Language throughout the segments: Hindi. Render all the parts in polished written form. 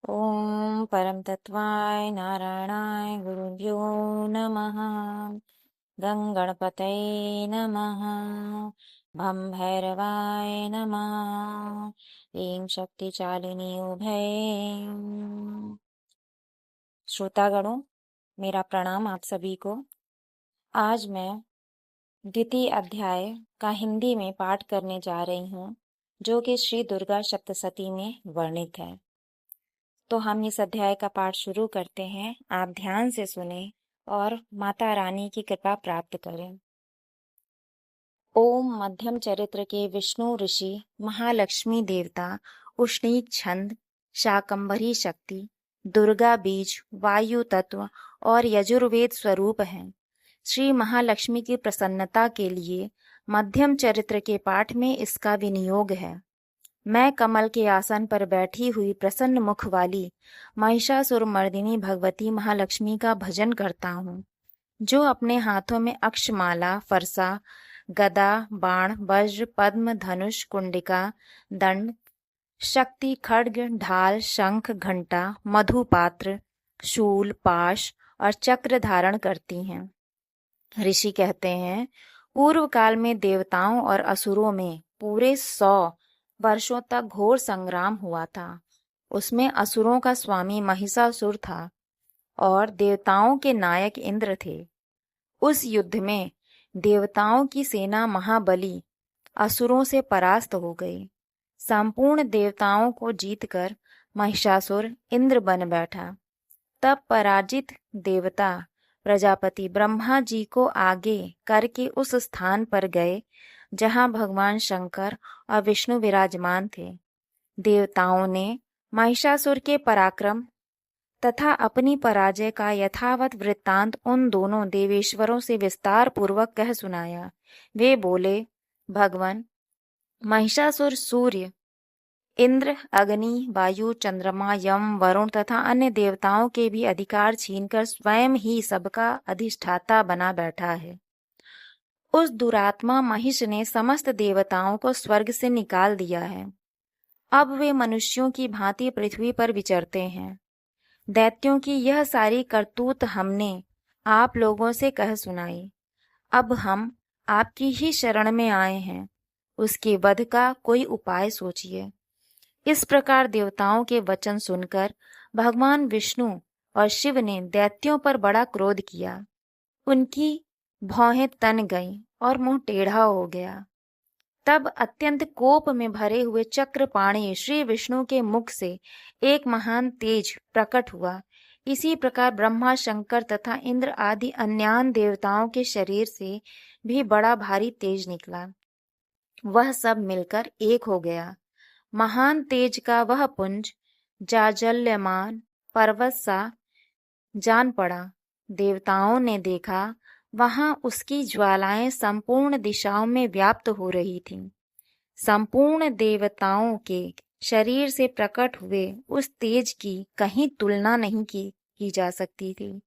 ॐ परम तत्त्वाय नारायणाय गुरुभ्यो नमः। गं गणपतये नमः। भं भैरवाय नमः। ऐं शक्तिशालिनी उभये। श्रोतागणों, मेरा प्रणाम आप सभी को। आज मैं द्वितीय अध्याय का हिंदी में पाठ करने जा रही हूँ, जो कि श्री दुर्गा सप्तशती में वर्णित है। तो हम इस अध्याय का पाठ शुरू करते हैं। आप ध्यान से सुने और माता रानी की कृपा प्राप्त करें। ओम मध्यम चरित्र के विष्णु ऋषि महालक्ष्मी देवता उष्णीक छंद शाकंभरी शक्ति दुर्गा बीज वायु तत्व और यजुर्वेद स्वरूप हैं। श्री महालक्ष्मी की प्रसन्नता के लिए मध्यम चरित्र के पाठ में इसका विनियोग है। मैं कमल के आसन पर बैठी हुई प्रसन्न मुख वाली महिषासुरमर्दिनी भगवती महालक्ष्मी का भजन करता हूँ, जो अपने हाथों में अक्षमाला, फरसा, गदा, बाण, वज्र, पद्म, धनुष, कुंडिका, दंड, शक्ति, खड्ग, ढाल, शंख, घंटा, मधुपात्र, शूल, पाश और चक्र धारण करती हैं। ऋषि कहते हैं, पूर्व काल में देवताओं और असुरों में पूरे 100 वर्षों तक घोर संग्राम हुआ था। उसमें असुरों का स्वामी महिषासुर था और देवताओं के नायक इंद्र थे। उस युद्ध में देवताओं की सेना महाबली असुरों से परास्त हो गई। संपूर्ण देवताओं को जीतकर महिषासुर इंद्र बन बैठा। तब पराजित देवता प्रजापति ब्रह्मा जी को आगे करके उस स्थान पर गए जहां भगवान शंकर और विष्णु विराजमान थे। देवताओं ने महिषासुर के पराक्रम तथा अपनी पराजय का यथावत वृत्तांत उन दोनों देवेश्वरों से विस्तार पूर्वक कह सुनाया। वे बोले, भगवान, महिषासुर सूर्य, इंद्र, अग्नि, वायु, चंद्रमा, यम, वरुण तथा अन्य देवताओं के भी अधिकार छीनकर स्वयं ही सबका अधिष्ठाता बना बैठा है। उस दुरात्मा महिष ने समस्त देवताओं को स्वर्ग से निकाल दिया है। अब वे मनुष्यों की भांति पृथ्वी पर विचरते हैं। दैत्यों की यह सारी करतूत हमने आप लोगों से कह सुनाई। अब हम आपकी ही शरण में आए हैं। उसके वध का कोई उपाय सोचिए। इस प्रकार देवताओं के वचन सुनकर भगवान विष्णु और शिव ने दैत्यों पर बड़ा क्रोध किया। उनकी भौहें तन गईं और मुंह टेढ़ा हो गया। तब अत्यंत कोप में भरे हुए चक्रपाणि श्री विष्णु के मुख से एक महान तेज प्रकट हुआ। इसी प्रकार ब्रह्मा, शंकर तथा इंद्र आदि अन्यान देवताओं के शरीर से भी बड़ा भारी तेज निकला। वह सब मिलकर एक हो गया। महान तेज का वह पुंज जाजल्यमान पर्वत सा जान पड़ा। देवताओं ने देखा, वहां उसकी ज्वालाएं संपूर्ण दिशाओं में व्याप्त हो रही थीं। संपूर्ण देवताओं के शरीर से प्रकट हुए उस तेज की कहीं तुलना नहीं की जा सकती थी।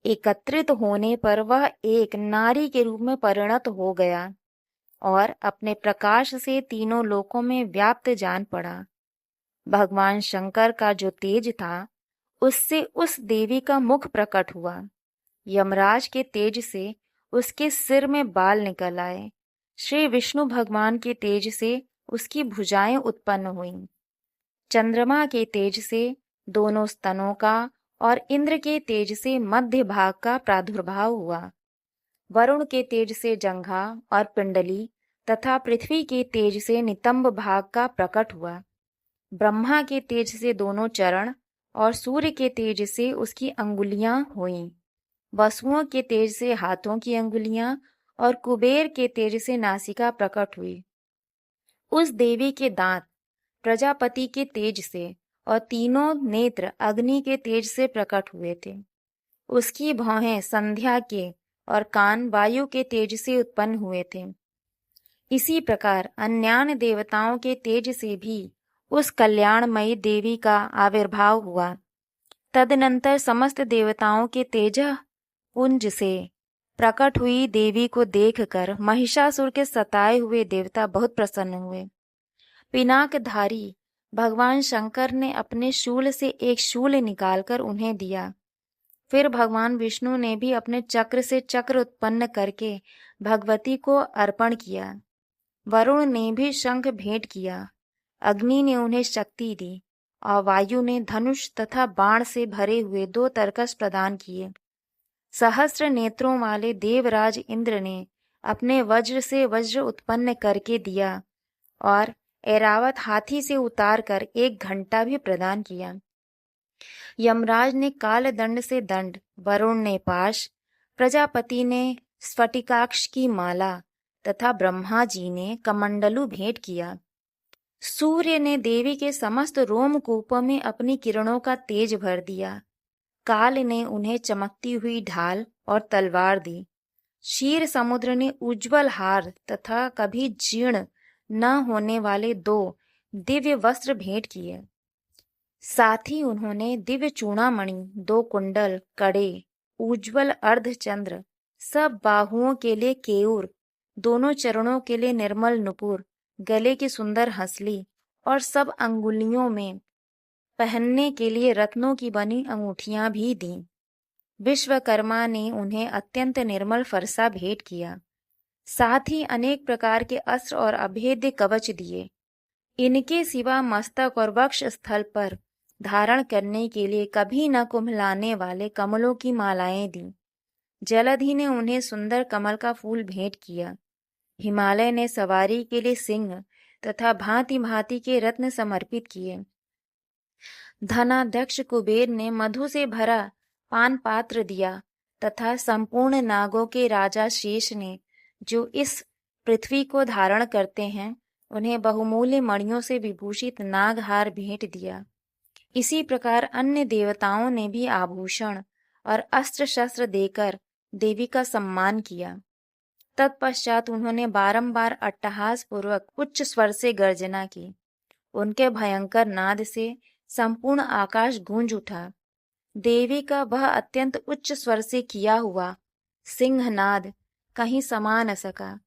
एकत्रित होने पर वह एक नारी के रूप में परिणत हो गया और अपने प्रकाश से तीनों लोकों में व्याप्त जान पड़ा। भगवान शंकर का जो तेज था, उससे उस देवी का मुख प्रकट हुआ। यमराज के तेज से उसके सिर में बाल निकल आए। श्री विष्णु भगवान के तेज से उसकी भुजाएं उत्पन्न हुईं। चंद्रमा के तेज से दोनों स्तनों का और इंद्र के तेज से मध्य भाग का प्रादुर्भाव हुआ। वरुण के तेज से जंघा और पिंडली तथा पृथ्वी के तेज से नितंब भाग का प्रकट हुआ। ब्रह्मा के तेज से दोनों चरण और सूर्य के तेज से उसकी अंगुलियां हुईं। वसुओं के तेज से हाथों की अंगुलियां और कुबेर के तेज से नासिका प्रकट हुई। उस देवी के दांत प्रजापति के तेज से और तीनों नेत्र अग्नि के तेज से प्रकट हुए थे। उसकी भौहें संध्या के और कान वायु के तेज से उत्पन्न हुए थे। इसी प्रकार अन्यान्य देवताओं के तेज से भी उस कल्याणमयी देवी का आविर्भाव हुआ। तदनंतर समस्त देवताओं के तेज पुंज से प्रकट हुई देवी को देखकर महिषासुर के सताए हुए देवता बहुत प्रसन्न हुए। पिनाकधारी भगवान शंकर ने अपने शूल से एक शूल निकालकर उन्हें दिया। फिर भगवान विष्णु ने भी अपने चक्र से चक्र उत्पन्न करके भगवती को अर्पण किया। वरुण ने भी शंख भेंट किया। अग्नि ने उन्हें शक्ति दी और वायु ने धनुष तथा बाण से भरे हुए 2 तरकस प्रदान किए। सहस्त्र नेत्रों वाले देवराज इंद्र ने अपने वज्र से वज्र उत्पन्न करके दिया और ऐरावत हाथी से उतार कर 1 घंटा भी प्रदान किया। यमराज ने काल दंड से दंड, वरुण ने पाश, प्रजापति ने स्फटिकाक्ष की माला तथा ब्रह्मा जी ने कमंडलू भेंट किया। सूर्य ने देवी के समस्त रोमकूपों में अपनी किरणों का तेज भर दिया। काल ने उन्हें चमकती हुई ढाल और तलवार दी। क्षीर समुद्र ने उज्जवल हार तथा कभी जीर्ण न होने वाले 2 दिव्य वस्त्र भेंट किए। साथ ही उन्होंने दिव्य चूड़ामणि, 2 कुंडल, कड़े, उज्जवल अर्धचंद्र, सब बाहुओं के लिए केयूर, दोनों चरणों के लिए निर्मल नुपुर, गले की सुंदर हंसली और सब अंगुलियों में पहनने के लिए रत्नों की बनी अंगूठियां भी दीं। विश्वकर्मा ने उन्हें अत्यंत निर्मल फरसा भेंट किया। साथ ही अनेक प्रकार के अस्त्र और अभेद्य कवच दिए। इनके सिवा मस्तक और वक्ष स्थल पर धारण करने के लिए कभी न कुम्हलाने वाले कमलों की मालाएं दी। जलधि ने उन्हें सुंदर कमल का फूल भेंट किया। हिमालय ने सवारी के लिए सिंह तथा भांति भांति के रत्न समर्पित किए। धनाध्यक्ष कुबेर ने मधु से भरा पान पात्र दिया तथा संपूर्ण नागों के राजा शेष ने, जो इस पृथ्वी को धारण करते हैं, उन्हें बहुमूल्य मणियों से विभूषित नागहार भेंट दिया। इसी प्रकार अन्य देवताओं ने भी आभूषण और अस्त्र शस्त्र देकर देवी का सम्मान किया। तत्पश्चात उन्होंने बारंबार अट्टहास पूर्वक उच्च स्वर से गर्जना की। उनके भयंकर नाद से संपूर्ण आकाश गूंज उठा। देवी का वह अत्यंत उच्च स्वर से किया हुआ सिंहनाद कहीं समा न सका।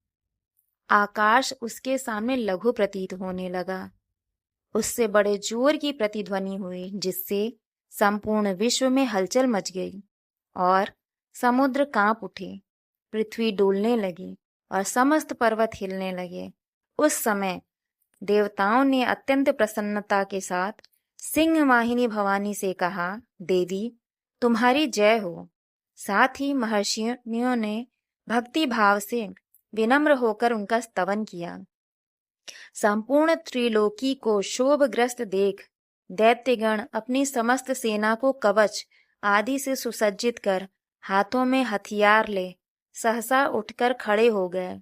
आकाश उसके सामने लघु प्रतीत होने लगा। उससे बड़े जोर की प्रतिध्वनि हुई, जिससे संपूर्ण विश्व में हलचल मच गई और समुद्र कांप उठे, पृथ्वी डोलने लगी और समस्त पर्वत हिलने लगे। उस समय देवताओं ने अत्यंत प्रसन्नता के साथ सिंह वाहिनी भवानी से कहा, देवी तुम्हारी जय हो। साथ ही महर्षियों ने भक्ति भाव से विनम्र होकर उनका स्तवन किया। संपूर्ण त्रिलोकी को शोभग्रस्त देख दैत्यगण अपनी समस्त सेना को कवच आदि से सुसज्जित कर हाथों में हथियार ले सहसा उठकर खड़े हो गए।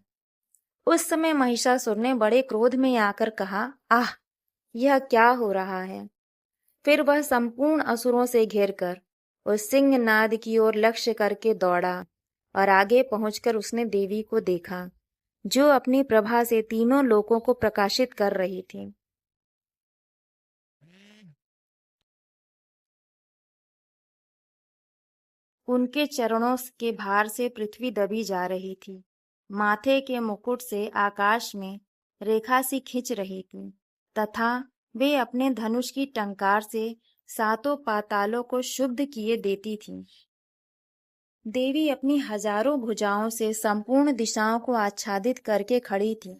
उस समय महिषासुर ने बड़े क्रोध में आकर कहा, आह, यह क्या हो रहा है। फिर वह संपूर्ण असुरों से घिरकर उस सिंहनाद की ओर लक्ष्य करके दौड़ा और आगे पहुंचकर उसने देवी को देखा, जो अपनी प्रभा से तीनों लोकों को प्रकाशित कर रही थी। उनके चरणों के भार से पृथ्वी दबी जा रही थी। माथे के मुकुट से आकाश में रेखा सी खिंच रही थी तथा वे अपने धनुष की टंकार से सातों पातालों को शुद्ध किए देती थी। देवी अपनी हजारों भुजाओं से संपूर्ण दिशाओं को आच्छादित करके खड़ी थी।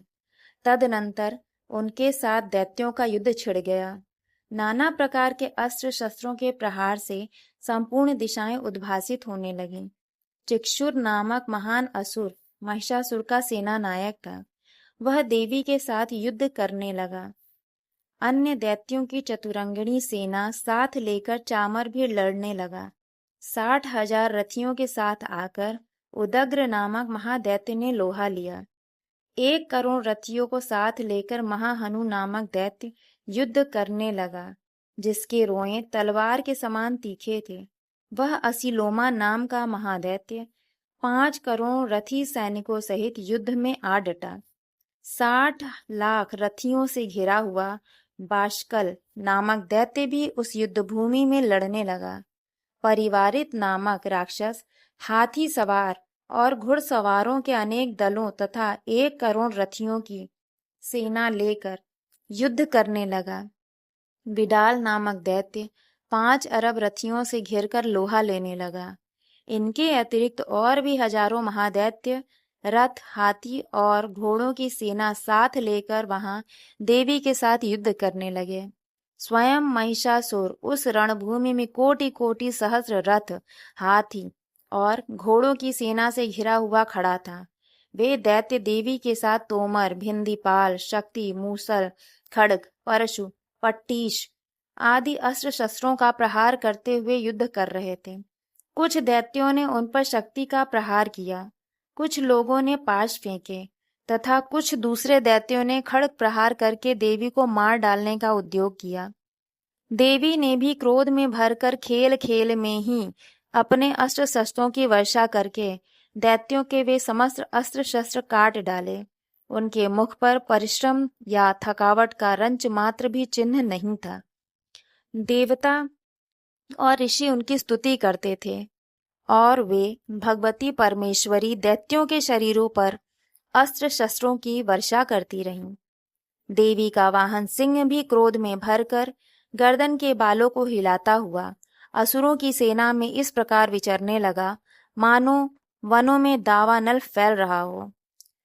तदनंतर उनके साथ दैत्यों का युद्ध छिड़ गया। नाना प्रकार के अस्त्र शस्त्रों के प्रहार से संपूर्ण दिशाएं उद्भासित होने लगीं। चिक्षुर नामक महान असुर महिषासुर का सेना नायक था। वह देवी के साथ युद्ध करने लगा। अन्य दैत्यों की चतुरंगिणी सेना साथ लेकर चामर भी लड़ने लगा। 60,000 रथियों के साथ आकर उदग्र नामक महादैत्य ने लोहा लिया। 1 करोड़ रथियों को साथ लेकर महाहनु नामक दैत्य युद्ध करने लगा, जिसके रोएं तलवार के समान तीखे थे। वह असिलोमा नाम का महादैत्य 5 करोड़ रथी सैनिकों सहित युद्ध में आ डटा। 60 लाख रथियों से घिरा हुआ बाष्कल नामक दैत्य भी उस युद्ध भूमि में लड़ने लगा। परिवारित नामक राक्षस हाथी सवार और घुड़सवारों के अनेक दलों तथा 1 करोड़ रथियों की सेना लेकर युद्ध करने लगा। विडाल नामक दैत्य 5 अरब रथियों से घिरकर लोहा लेने लगा। इनके अतिरिक्त और भी हजारों महादैत्य रथ, हाथी और घोड़ों की सेना साथ लेकर वहां देवी के साथ युद्ध करने लगे। स्वयं महिषासुर उस रणभूमि में कोटि कोटि सहस्र रथ, हाथी और घोड़ों की सेना से घिरा हुआ खड़ा था। वे दैत्य देवी के साथ तोमर, भिंदीपाल, शक्ति, मूसल, खड्ग, परशु, पट्टीश आदि अस्त्र शस्त्रों का प्रहार करते हुए युद्ध कर रहे थे। कुछ दैत्यों ने उन पर शक्ति का प्रहार किया, कुछ लोगों ने पाश फेंके तथा कुछ दूसरे दैत्यों ने खड्ग प्रहार करके देवी को मार डालने का उद्योग किया। देवी ने भी क्रोध में भरकर खेल खेल में ही अपने अस्त्र शस्त्रों की वर्षा करके दैत्यों के वे समस्त अस्त्र शस्त्र काट डाले। उनके मुख पर परिश्रम या थकावट का रंच मात्र भी चिन्ह नहीं था। देवता और ऋषि उनकी स्तुति करते थे और वे भगवती परमेश्वरी दैत्यों के शरीरों पर अस्त्र शस्त्रों की वर्षा करती रहीं। देवी का वाहन सिंह भी क्रोध में भरकर गर्दन के बालों को हिलाता हुआ असुरों की सेना में इस प्रकार विचरने लगा, मानो वनों में दावानल फैल रहा हो।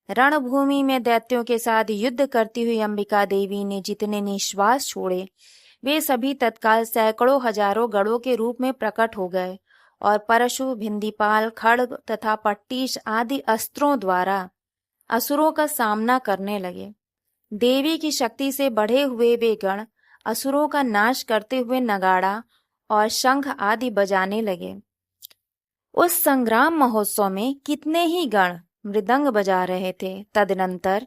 रणभूमि में दैत्यों के साथ युद्ध करती हुई अंबिका देवी ने जितने निश्वास छोड़े, वे सभी तत्काल सैकड़ों हजारों गढ़ों के रूप में प्रकट हो गए और परशु, भिंदीपाल, खड्ग तथा पट्टीश आदि अस्त्रों द्वारा असुरों का सामना करने लगे। देवी की शक्ति से बढ़े हुए वे गण असुरों का नाश करते हुए नगाड़ा और शंख आदि बजाने लगे। उस संग्राम महोत्सव में कितने ही गण मृदंग बजा रहे थे। तदनंतर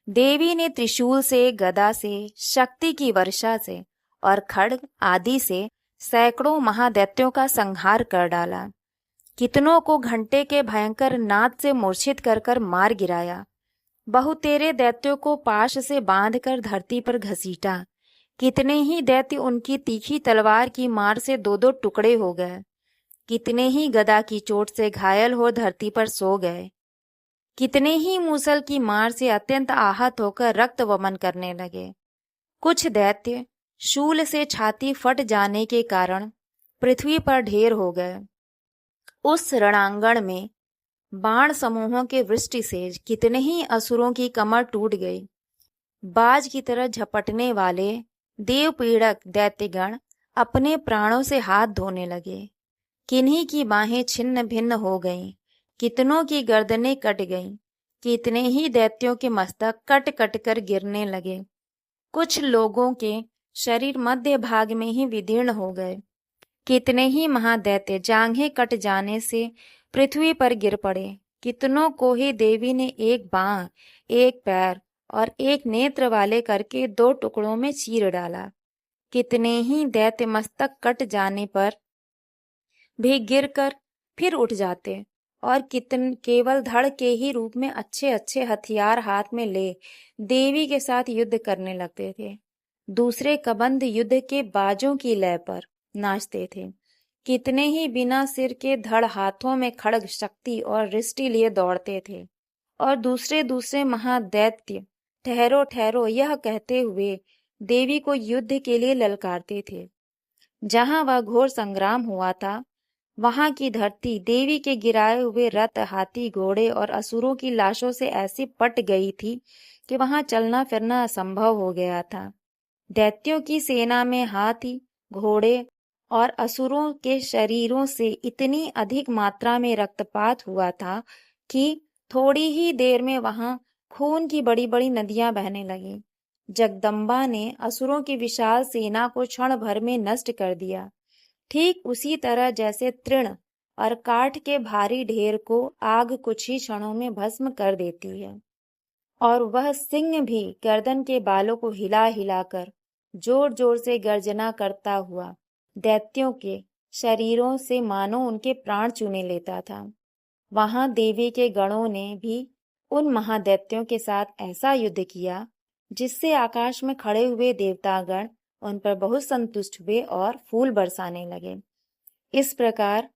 देवी ने त्रिशूल से, गदा से, शक्ति की वर्षा से और खड्ग आदि से सैकड़ों महादैत्यों का संहार कर डाला। कितनों को घंटे के भयंकर नाद से मूर्छित कर कर मार गिराया। बहुतेरे दैत्यों को पाश से बांधकर धरती पर घसीटा। कितने ही दैत्य उनकी तीखी तलवार की मार से दो दो टुकड़े हो गए। कितने ही गदा की चोट से घायल हो धरती पर सो गए। कितने ही मूसल की मार से अत्यंत आहत होकर रक्त वमन करने लगे। कुछ दैत्य शूल से छाती फट जाने के कारण पृथ्वी पर ढेर हो गए। उस रणांगण में बाण समूहों के वृष्टि से कितने ही असुरों की कमर टूट गई। बाज की तरह झपटने वाले देव पीड़क दैत्यगण अपने प्राणों से हाथ धोने लगे। किन्हीं की बाहें छिन्न भिन्न हो गईं, कितनों की गर्दनें कट गईं, कितने ही दैत्यों के मस्तक कट कट कर गिरने लगे। कुछ लोगों के शरीर मध्य भाग में ही विदीर्ण हो गए। कितने ही महादैत्य जांघें कट जाने से पृथ्वी पर गिर पड़े। कितनों को ही देवी ने एक बांह, एक पैर और एक नेत्र वाले करके दो टुकड़ों में चीर डाला। कितने ही दैत्य मस्तक कट जाने पर भी गिरकर फिर उठ जाते और केवल धड़ के ही रूप में अच्छे अच्छे हथियार हाथ में ले देवी के साथ युद्ध करने लगते थे। दूसरे कबंध युद्ध के बाजों की लय पर नाचते थे। कितने ही बिना सिर के धड़ हाथों में खड्ग, शक्ति और रिष्टि लिए दौड़ते थे और दूसरे दूसरे महादैत्य ठहरो ठहरो यह कहते हुए देवी को युद्ध के लिए ललकारते थे। जहां वह घोर संग्राम हुआ था, वहां की धरती देवी के गिराए हुए रथ, हाथी, घोड़े और असुरों की लाशों से ऐसी पट गई थी कि वहां चलना फिरना असंभव हो गया था। दैत्यों की सेना में हाथी, घोड़े और असुरों के शरीरों से इतनी अधिक मात्रा में रक्तपात हुआ था कि थोड़ी ही देर में वहां खून की बड़ी बड़ी नदियां बहने लगीं। जगदम्बा ने असुरों की विशाल सेना को क्षण भर में नष्ट कर दिया, ठीक उसी तरह जैसे तृण और काठ के भारी ढेर को आग कुछ ही क्षणों में भस्म कर देती है। और वह सिंह भी गर्दन के बालों को हिला हिलाकर जोर जोर से गर्जना करता हुआ दैत्यों के शरीरों से मानो उनके प्राण चूने लेता था। वहां देवी के गणों ने भी उन महादैत्यों के साथ ऐसा युद्ध किया जिससे आकाश में खड़े हुए देवतागण उन पर बहुत संतुष्ट हुए और फूल बरसाने लगे। इस प्रकार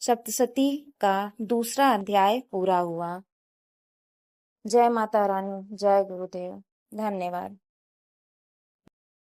सप्तशती का दूसरा अध्याय पूरा हुआ। जय माता रानी, जय गुरुदेव, धन्यवाद।